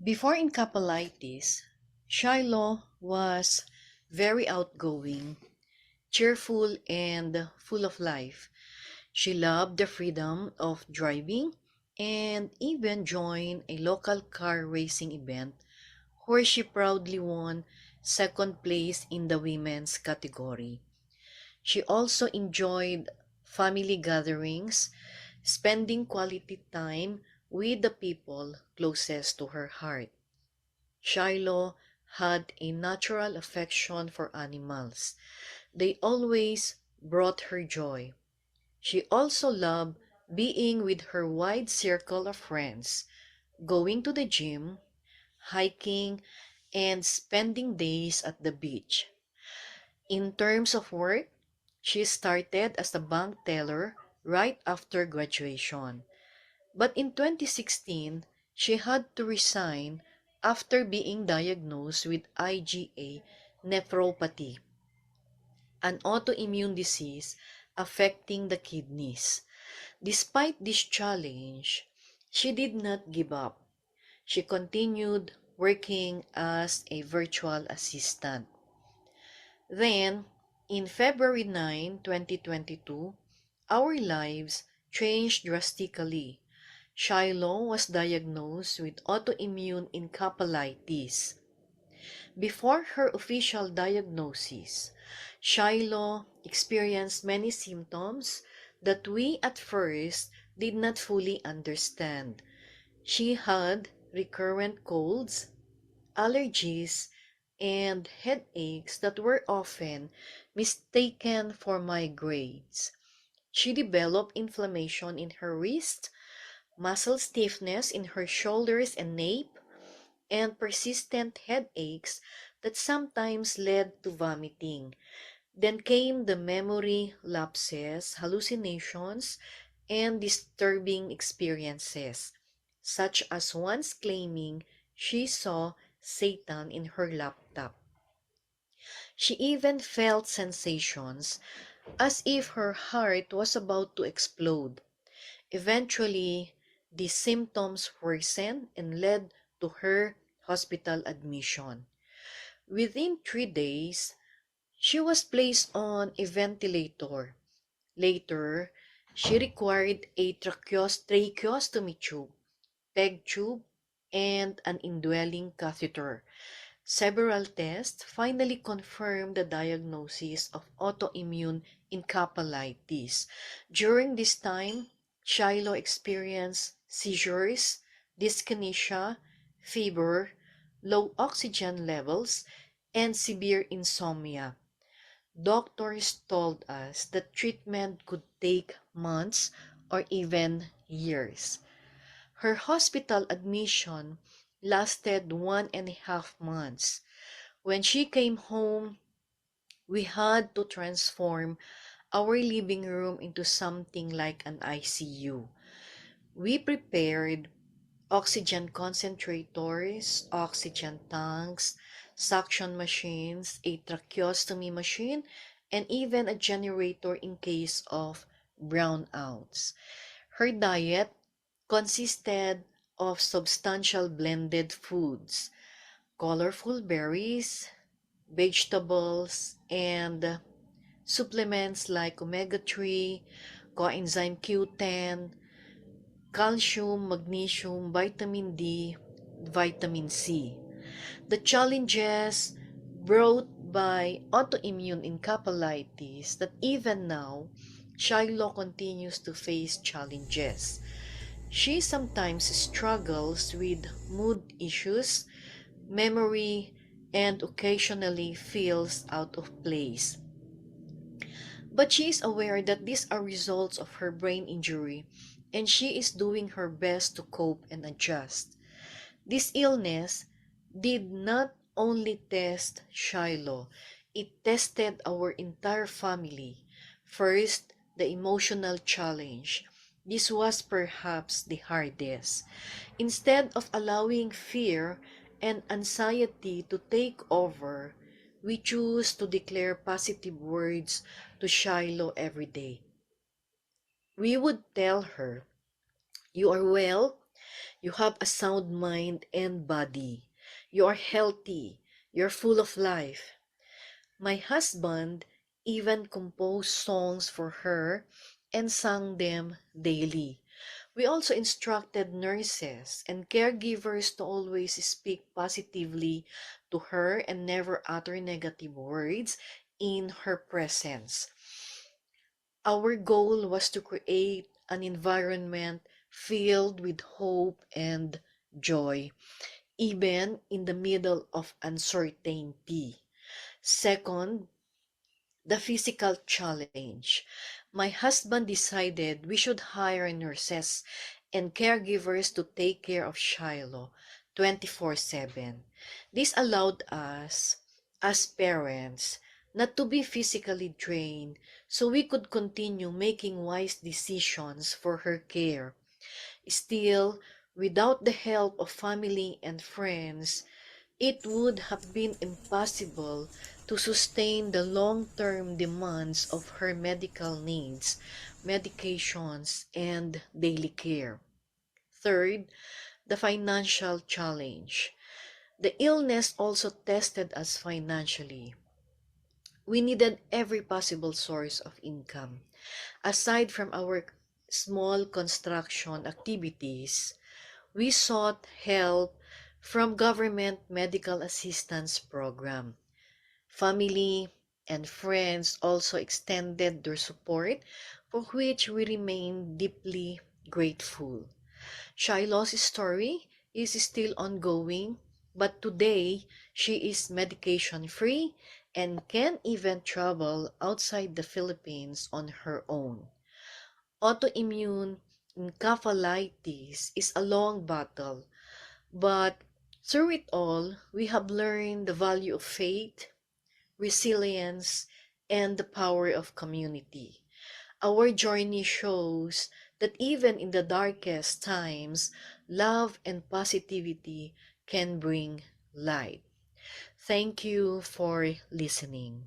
Before encephalitis, Shiloh was very outgoing, cheerful, and full of life. She loved the freedom of driving and even joined a local car racing event where she proudly won second place in the women's category. She also enjoyed family gatherings, spending quality time with the people closest to her heart. Shiloh had a natural affection for animals. They always brought her joy. She also loved being with her wide circle of friends, going to the gym, hiking, and spending days at the beach. In terms of work, she started as a bank teller right after graduation. But in 2016, she had to resign after being diagnosed with IgA nephropathy, an autoimmune disease affecting the kidneys. Despite this challenge, she did not give up. She continued working as a virtual assistant. Then, in February 9, 2022, our lives changed drastically. Shiloh was diagnosed with autoimmune encephalitis. Before her official diagnosis, Shiloh experienced many symptoms that we at first did not fully understand. She had recurrent colds, allergies, and headaches that were often mistaken for migraines. She developed inflammation in her wrist, muscle stiffness in her shoulders and nape, and persistent headaches that sometimes led to vomiting. Then came the memory lapses, hallucinations, and disturbing experiences, such as once claiming she saw Satan in her laptop. She even felt sensations as if her heart was about to explode. Eventually, the symptoms worsened and led to her hospital admission. Within 3 days, she was placed on a ventilator. Later, she required a tracheostomy tube, PEG tube, and an indwelling catheter. Several tests finally confirmed the diagnosis of autoimmune encephalitis. During this time, Shiloh experienced seizures, dyskinesia, fever, low oxygen levels, and severe insomnia. Doctors told us that treatment could take months or even years. Her hospital admission lasted 1.5 months. When she came home, we had to transform our living room into something like an ICU. We prepared oxygen concentrators, oxygen tanks, suction machines, a tracheostomy machine, and even a generator in case of brownouts. Her diet consisted of substantial blended foods, colorful berries, vegetables, and supplements like omega-3, coenzyme Q10, calcium, magnesium, vitamin D, vitamin C. The challenges brought by autoimmune encephalitis that even now, Shiloh continues to face challenges. She sometimes struggles with mood issues, memory, and occasionally feels out of place. But she is aware that these are results of her brain injury, and she is doing her best to cope and adjust. This illness did not only test Shiloh, it tested our entire family. First, the emotional challenge. This was perhaps the hardest. Instead of allowing fear and anxiety to take over, we choose to declare positive words to Shiloh every day. We would tell her, "You are well, You have a sound mind and body. You are healthy. You're full of life. My husband even composed songs for her and sang them daily. We also instructed nurses and caregivers to always speak positively to her and never utter negative words in her presence. Our goal was to create an environment filled with hope and joy, even in the middle of uncertainty. Second, the physical challenge. My husband decided we should hire nurses and caregivers to take care of Shiloh 24/7. This allowed us, as parents, not to be physically drained so we could continue making wise decisions for her care. Still, without the help of family and friends, it would have been impossible to sustain the long-term demands of her medical needs, medications, and daily care. Third, the financial challenge. The illness also tested us financially. We needed every possible source of income. Aside from our small construction activities, we sought help from government medical assistance program. Family and friends also extended their support, for which we remain deeply grateful. Shiloh's story is still ongoing, but today she is medication free and can even travel outside the Philippines on her own. Autoimmune encephalitis is a long battle, but through it all, we have learned the value of faith, resilience, and the power of community. Our journey shows that even in the darkest times, love and positivity can bring light. Thank you for listening.